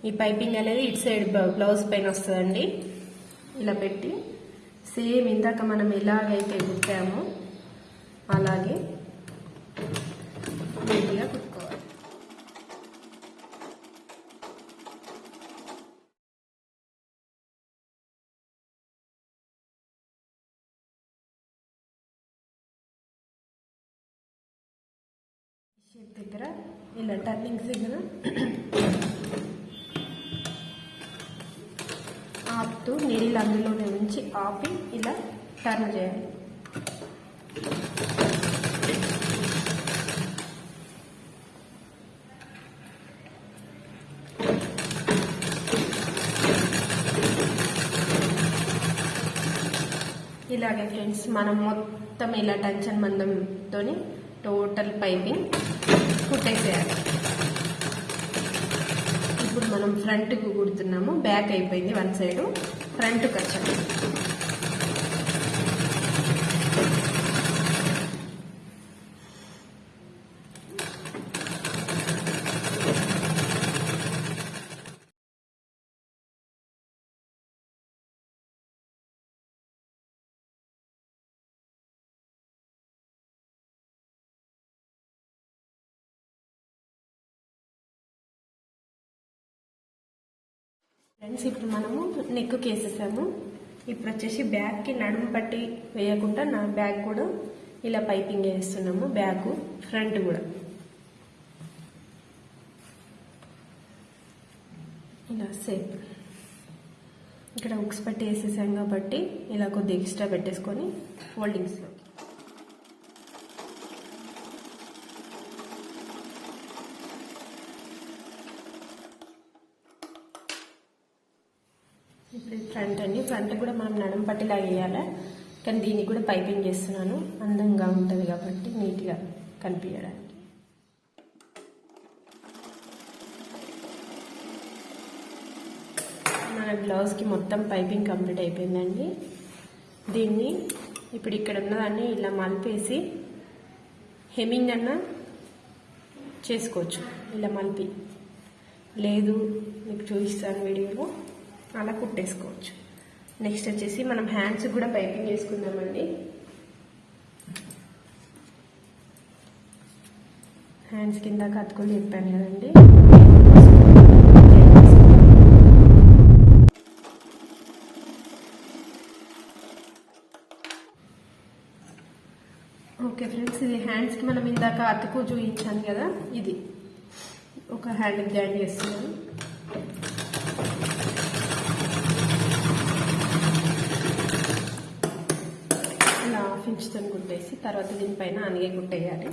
ఈ పైపింగ్ అనేది ఇటు సైడ్ బ్లౌజ్ పైన వస్తుందండి. ఇలా పెట్టి సేమ్ ఇందాక మనం ఎలాగైతే కుట్టామో అలాగే నీట్గా కుట్టుకోవాలి. షేప్ దగ్గర ఇలా టర్నింగ్స్ దగ్గర ఆపుతూ నీళ్ళు అందులోనే ఉంచి ఆపి ఇలా టర్న్ చేయాలి. ఇలాగే ఫ్రెండ్స్ మనం మొత్తం ఇలా టెన్షన్ మందంతో టోటల్ పైపింగ్ కుట్టేసేయాలి. ఇప్పుడు మనం ఫ్రంట్కు కుడుతున్నాము. బ్యాక్ అయిపోయింది వన్ సైడు, ఫ్రంట్కి వచ్చాము. ఫ్రెండ్స్ ఇప్పుడు మనము నెక్కు వేసేసాము. ఇప్పుడు వచ్చేసి బ్యాగ్కి నడుము పట్టి వేయకుండా నా బ్యాగ్ కూడా ఇలా పైపింగ్ వేస్తున్నాము. బ్యాగ్ ఫ్రంట్ కూడా ఇలా సేమ్. ఇక్కడ హుక్స్ పట్టి వేసేసాం కాబట్టి ఇలా కొద్దిగా ఎక్స్ట్రా పెట్టేసుకొని ఫోల్డింగ్స్లో ఇప్పుడు ఫ్రంట్ అండి. ఫ్రంట్ కూడా మనం నడుము పట్టిలా వేయాలి, కానీ దీనికి కూడా పైపింగ్ చేస్తున్నాను. అందంగా ఉంటుంది కాబట్టి నీట్గా కనిపించడానికి. మన బ్లౌజ్కి మొత్తం పైపింగ్ కంప్లీట్ అయిపోయిందండి. దీన్ని ఇప్పుడు ఇక్కడ ఉన్నదాన్ని ఇలా మలిపేసి హెమ్మింగ్ అన్నా చేసుకోవచ్చు. ఇలా మలిపి, లేదు మీకు చూపిస్తాను వీడియోలో, అలా కుట్టేసుకోవచ్చు. నెక్స్ట్ వచ్చేసి మనం హ్యాండ్స్ కూడా పైపింగ్ చేసుకుందామండి. హ్యాండ్స్ కింద కత్తుకొని చెప్పాను కదండి. ఓకే ఫ్రెండ్స్, ఇది హ్యాండ్స్కి మనం ఇందాక అతుకు చూపించాను కదా, ఇది ఒక హ్యాండ్కి జాయిన్ చేస్తున్నాను. ఇలా హాఫ్ ఇంచ్తో కుట్టేసి తర్వాత దీనిపైన అనిగే కుట్టేయాలి.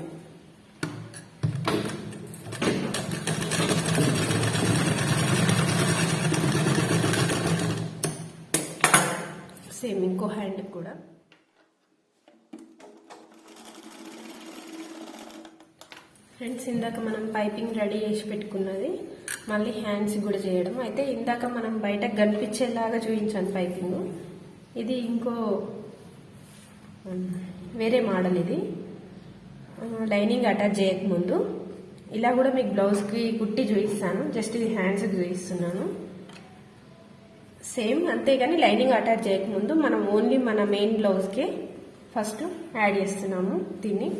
సేమ్ ఇంకో హ్యాండ్కి కూడా. ఫ్రెండ్స్ ఇందాక మనం పైపింగ్ రెడీ చేసి పెట్టుకున్నది మళ్ళీ హ్యాండ్స్ కూడా చేయడం. అయితే ఇందాక మనం బయట కనిపించేలాగా చూపించాను పైపింగ్. ఇది ఇంకో వేరే మోడల్. ఇది లైనింగ్ అటాచ్ చేయకముందు ఇలా కూడా మీకు బ్లౌజ్కి కుట్టి చూపిస్తాను. జస్ట్ ఇది హ్యాండ్స్కి చూపిస్తున్నాను. సేమ్ అంతేగాని లైనింగ్ అటాచ్ చేయకముందు మనం ఓన్లీ మన మెయిన్ బ్లౌజ్కే ఫస్ట్ యాడ్ చేస్తున్నాము దీన్ని.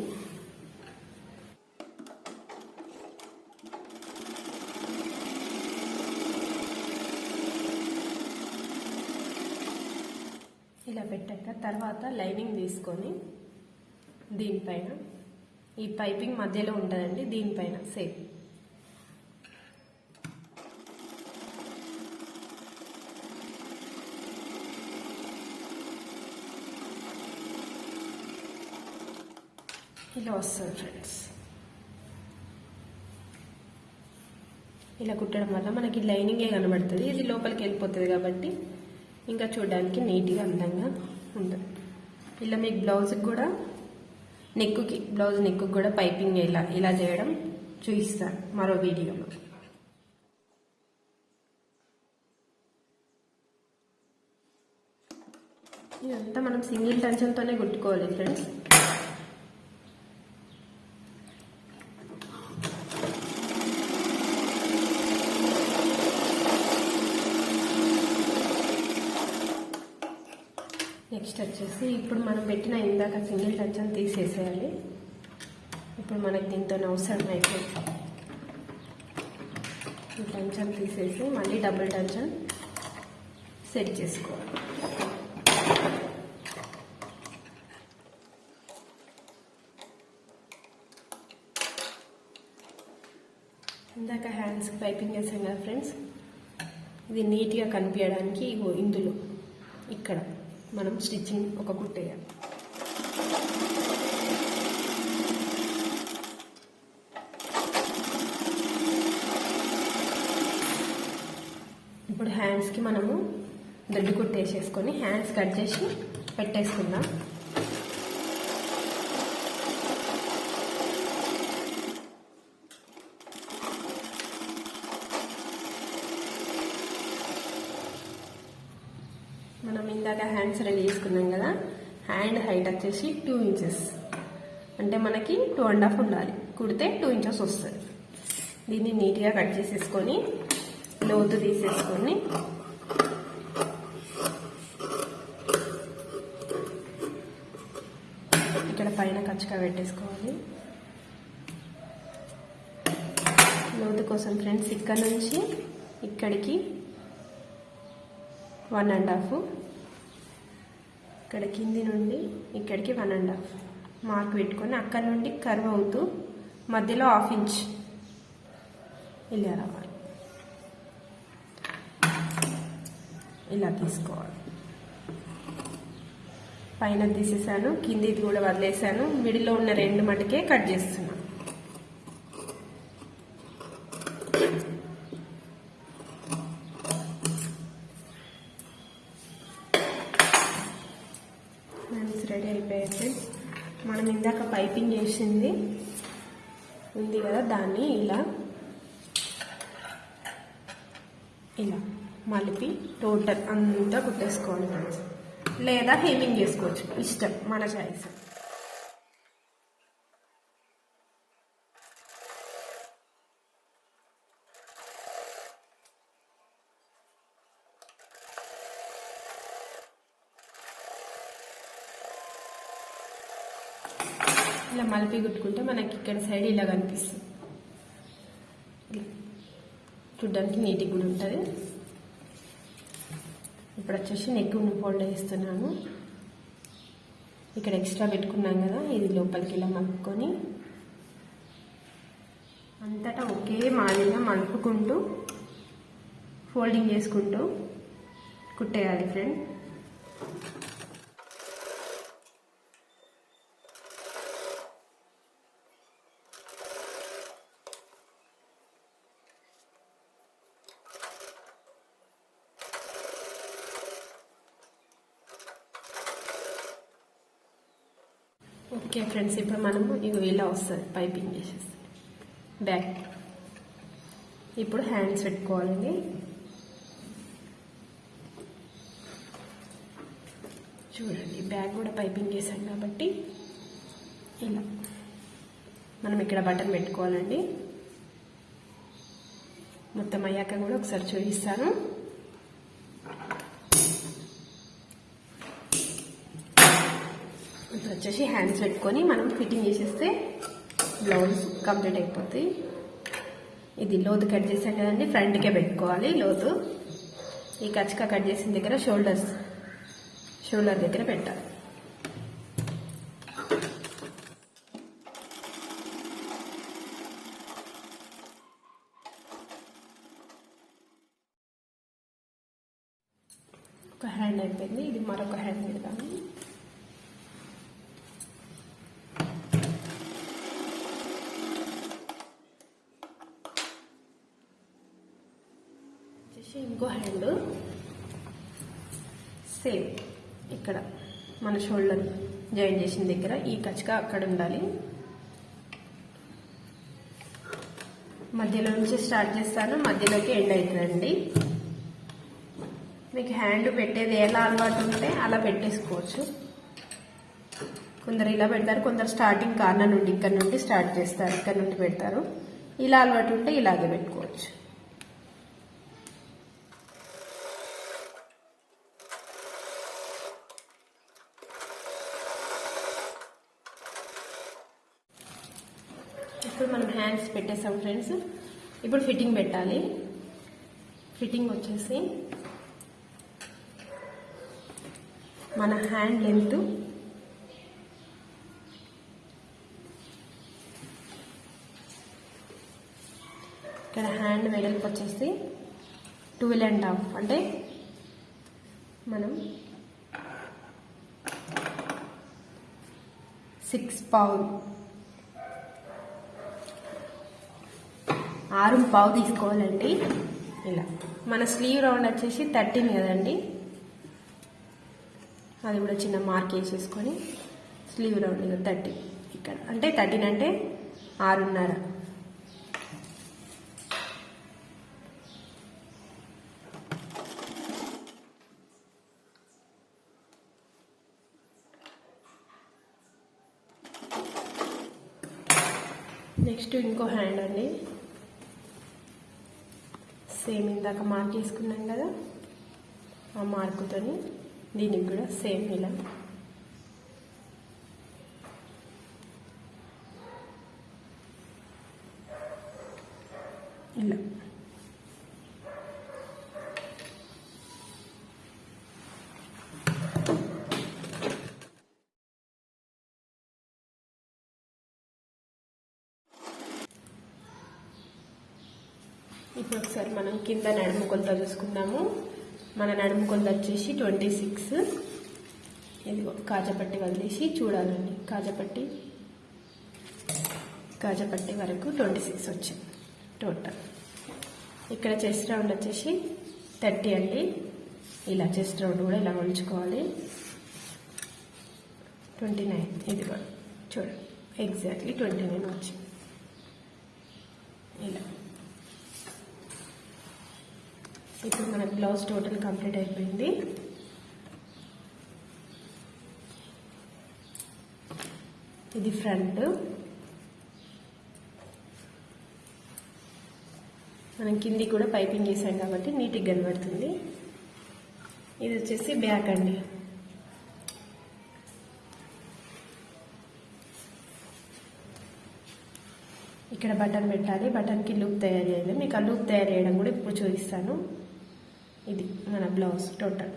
ఇలా పెట్టాక తర్వాత లైనింగ్ తీసుకొని దీనిపైన, ఈ పైపింగ్ మధ్యలో ఉంటుందండి, దీనిపైన సేమ్ ఇలా వస్తుంది ఫ్రెండ్స్. ఇలా కుట్టడం వల్ల మనకి లైనింగే కనబడుతుంది, ఇది లోపలికి వెళ్ళిపోతుంది కాబట్టి ఇంకా చూడడానికి నీట్గా అందంగా ఉంటుంది. ఇలా మీకు బ్లౌజ్కి కూడా బ్లౌజ్ నెక్కు కూడా పైపింగ్ ఇలా చేయడం చూపిస్తాను మరో వీడియోలో. ఇదంతా మనం సింగిల్ టెన్షన్తోనే కుట్టుకోవాలి ఫ్రెండ్స్. నెక్స్ట్ వచ్చేసి ఇప్పుడు మనం పెట్టిన ఇందాక సింగిల్ టెన్షన్ తీసేసేయాలి. ఇప్పుడు మనకి దీంతో అవసరం అయిపోయింది. ఈ టెన్షన్ తీసేసి మళ్ళీ డబుల్ టెన్షన్ సెట్ చేసుకోవాలి. ఇందాక హ్యాండ్స్కి పైపింగ్ చేసాం కదా ఫ్రెండ్స్, ఇది నీట్గా కనిపించడానికి ఇందులో ఇక్కడ మనం స్టిచ్చింగ్ ఒక కుట్టేయాలి. ఇప్పుడు హ్యాండ్స్కి మనము దొడ్డు కుట్టేసేసుకొని హ్యాండ్స్ కట్ చేసి పెట్టేసుకుందాం. మనం ఇందాక హ్యాండ్స్ రెడీ చేసుకున్నాం కదా, హ్యాండ్ హైట్ వచ్చేసి 2 ఇంచెస్, అంటే మనకి 2.5 ఉండాలి. కుడితే 2 ఇంచెస్ వస్తుంది. దీన్ని నీట్గా కట్ చేసేసుకొని లోతు తీసేసుకొని ఇక్కడ పైన కచ్చగా పెట్టేసుకోవాలి. లోతు కోసం ఫ్రెండ్స్ ఇక్కడ నుంచి ఇక్కడికి 1.5, ఇక్కడ కింది నుండి ఇక్కడికి 1.5 మార్క్ పెట్టుకొని అక్కడ నుండి కర్వ్ అవుతూ మధ్యలో 1/2 ఇంచ్ ఇలా రావాలి. ఇలా తీసుకోవాలి. పైన తీసేసాను, కిందిది కూడా వదిలేసాను. మిడిల్లో ఉన్న 2 మటుకే కట్ చేస్తున్నాను. రెడీ అయిపోయాయి. మనం ఇందాక పైపింగ్ చేసింది ఉంది కదా, దాన్ని ఇలా ఇలా మలిపి టోటల్ అంతా కుట్టేసుకోవాలి ఫ్రెండ్స్. లేదా హెమ్మింగ్ చేసుకోవచ్చు, ఇష్టం, మన చాయిస్. ఇలా మలిపి కుట్టుకుంటే మనకి ఇక్కడ సైడ్ ఇలా కనిపిస్తుంది. చూడ్డానికి నీట్గా కూడా ఉంటుంది. ఇప్పుడు వచ్చేసి నెక్ ఫోల్డ్ చేస్తున్నాను. ఇక్కడ ఎక్స్ట్రా పెట్టుకున్నాం కదా, ఇది లోపలికి ఇలా మలుపుకొని అంతటా ఒకే మాదిరిగా మలుపుకుంటూ ఫోల్డింగ్ చేసుకుంటూ కుట్టేయాలి ఫ్రెండ్. ఓకే ఫ్రెండ్స్, ఇప్పుడు మనము ఇలా వస్తుంది పైపింగ్ చేసేసి బ్యాక్. ఇప్పుడు హ్యాండ్స్ పెట్టుకోవాలండి. చూడండి, బ్యాక్ కూడా పైపింగ్ చేసాం కాబట్టి ఇలా మనం ఇక్కడ బటన్ పెట్టుకోవాలండి. మొత్తం అయ్యాక కూడా ఒకసారి చూపిస్తాను. ఇప్పుడు వచ్చేసి హ్యాండ్స్ పెట్టుకొని మనం ఫిట్టింగ్ చేసేస్తే బ్లౌజ్ కంప్లీట్ అయిపోతుంది. ఇది లోతు కట్ చేసాం కదండి, ఫ్రంట్కే పెట్టుకోవాలి లోతు. ఈ కచ్చగా కట్ చేసిన దగ్గర షోల్డర్ దగ్గర పెట్టాలి. ఒక హ్యాండ్ అయిపోయింది. ఇది మరొక హ్యాండ్ పెడతాము. ఇంకో హ్యాండ్ సేమ్ ఇక్కడ మన షోల్డర్ జాయిన్ చేసిన దగ్గర ఈ కచ్చగా అక్కడ ఉండాలి. మధ్యలో నుంచి స్టార్ట్ చేస్తాను, మధ్యలోకి ఎండ్ అవుతుందండి. మీకు హ్యాండ్ పెట్టేది ఎలా అలవాటు ఉంటే అలా పెట్టేసుకోవచ్చు. కొందరు ఇలా పెడతారు, కొందరు స్టార్టింగ్ కార్నర్ నుండి ఇక్కడ నుండి స్టార్ట్ చేస్తారు, ఇక్కడ నుండి పెడతారు. ఇలా అలవాటు ఉంటే ఇలాగే పెట్టుకోవచ్చు. ఇప్పుడు మనం హ్యాండ్స్ పెట్టేసాం ఫ్రెండ్స్. ఇప్పుడు ఫిట్టింగ్ పెట్టాలి. ఫిట్టింగ్ వచ్చేసి మన హ్యాండ్ లెంత్ ఇక్కడ హ్యాండ్ వెడల్పు వచ్చేసి 12.5, అంటే మనం 6 పావు 6 పావు తీసుకోవాలండి. ఇలా మన స్లీవ్ రౌండ్ వచ్చేసి 13 కదండి, అది కూడా చిన్న మార్క్ వేసేసుకొని స్లీవ్ రౌండ్ 30 ఇక్కడ, అంటే 13 అంటే 6.5. నెక్స్ట్ ఇంకో హ్యాండ్ అండి, సేమ్ ఇందాక మార్క్ చేసుకున్నాం కదా, ఆ మార్కుతోని దీనికి కూడా సేమ్ ఇలా ఇలా ఇప్పుడు ఒకసారి మనం కింద నడుము కొలత చూసుకుందాము. మన నడుము కొలత వచ్చేసి 26. ఇదిగో కాజపట్టి వదిలేసి చూడాలండి, కాజపట్టి వరకు 26 వచ్చింది టోటల్. ఇక్కడ చెస్ట్ రౌండ్ వచ్చేసి 30 అండి. ఇలా చెస్ట్ రౌండ్ కూడా ఇలా కొలుచుకోవాలి. 29 ఇది కూడా చూడండి, ఎగ్జాక్ట్లీ 29 వచ్చింది. ఇలా ఇప్పుడు మన బ్లౌజ్ టోటల్ కంప్లీట్ అయిపోయింది. ఇది ఫ్రంట్, మనం కింది కూడా పైపింగ్ చేసాం కాబట్టి నీట్గా కనబడుతుంది. ఇది వచ్చేసి బ్యాక్ అండి. ఇక్కడ బటన్ పెట్టాలి, బటన్కి లూప్ తయారు చేయాలి. మీకు ఆ లూప్ తయారు చేయడం కూడా ఇప్పుడు చూపిస్తాను. ఇది మన బ్లౌజ్ టోటల్.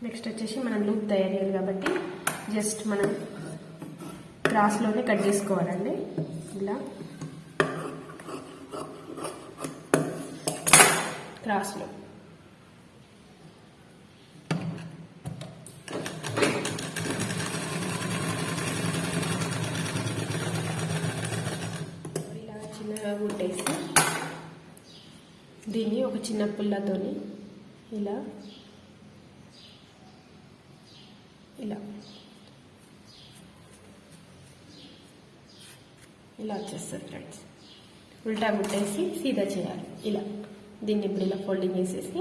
నెక్స్ట్ వచ్చేసి మనం లూప్ తయారు చేయాలి కాబట్టి జస్ట్ మనం క్రాస్లోనే కట్ చేసుకోవాలండి. ఇలా క్రాస్లో ఇలా చిన్నగా కుట్టేసి దీన్ని ఒక చిన్న పుల్లతోని ఇలా ఇలా ఇలా వచ్చేస్తుంది ఫ్రెండ్స్. ఉల్టా కుట్టేసి సీదా చేయాలి. ఇలా దీన్ని ఇప్పుడు ఇలా ఫోల్డింగ్ చేసేసి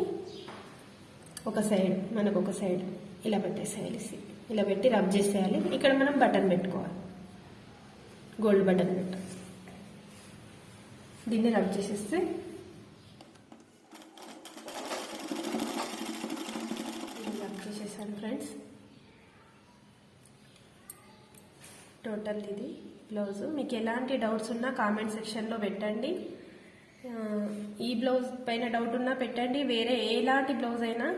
ఒక సైడ్ మనకు ఒక సైడ్ ఇలా పెట్టేసేయాలి. ఇలా పెట్టి రబ్ చేసేయాలి. ఇక్కడ మనం బటన్ పెట్టుకోవాలి, గోల్డ్ బటన్ పెట్టాలి. దీన్ని రబ్ చేసేస్తే రబ్ చేసేసాను ఫ్రెండ్స్. టోటల్ ఇది బ్లౌజ్. మీకు ఎలాంటి డౌట్స్ ఉన్నా కామెంట్ సెక్షన్లో పెట్టండి. ఈ బ్లౌజ్ పైన డౌట్ ఉన్నా పెట్టండి, వేరే ఎలాంటి బ్లౌజ్ అయినా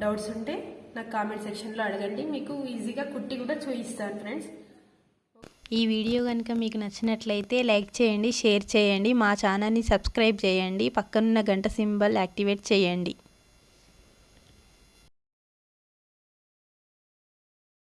డౌట్స్ ఉంటే నాకు కామెంట్ సెక్షన్లో అడగండి. మీకు ఈజీగా కుట్టి కూడా చూపిస్తాను ఫ్రెండ్స్. ఈ వీడియో కనుక మీకు నచ్చినట్లయితే లైక్ చేయండి, షేర్ చేయండి, మా ఛానల్ని సబ్స్క్రైబ్ చేయండి, పక్కనున్న గంట సింబల్ యాక్టివేట్ చేయండి.